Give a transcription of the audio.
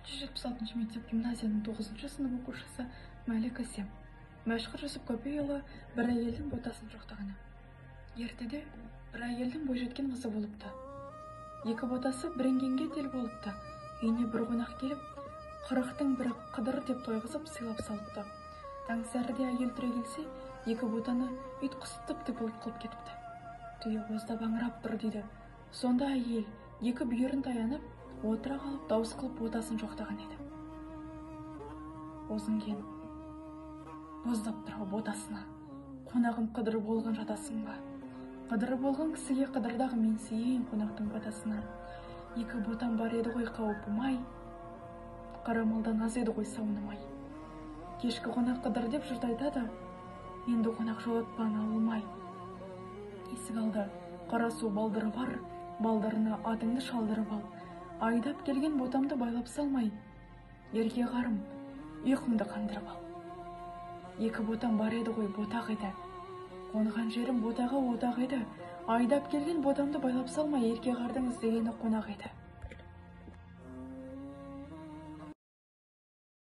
176 мектеп гимназияның 9 сынып оқушысы Мәлік Әсем. Мәшһүр Жүсіп Көпейұлы бір әйелдің ботасын жоқтағаны. Ертеде бір әйелдің бойжеткен қызы болыпты. Екі ботасы бірінгенге тел болыпты. Үйіне бір қонақ келіп, қырықтың бірі қыдыр деп тойғызып сыйлап салыпты. Таңсәріде әйел түрегелсе, екі ботаны ит құсытып деп қылып кетіпті. Түйе боздап аңырап тұр дейді. Сонда әйел екі бүйірін таянып, отыра қалып дауыс қылып ботасын жоқтаған еді. Бозінген боздап тұрған ботасына: қонағым қыдыр болған жатасың ба? Қыдыры болған кісіге қыдырдағы мен сүйейін қонақтың ботасына. Екі ботам бар еді ғой қауіпімай, қарамалдан аз еді ғой сауынымай. Кешкі қонақ қыдыр деп жұрт айтады, енді қонақ жолатпан алылмай. Есік алды қара су балдыры бар, балдарына атыңды шалдырып ал. Айдап келген ботамды байлап салмай, ерге қарым, ұйқыңды қандырып ал. Екі ботам бар еді ғой ботақ еді, қонған жерім ботаға отақ еді. Айдап келген ботамды байлап салмай, ерге қардың іздегені қонақ еді.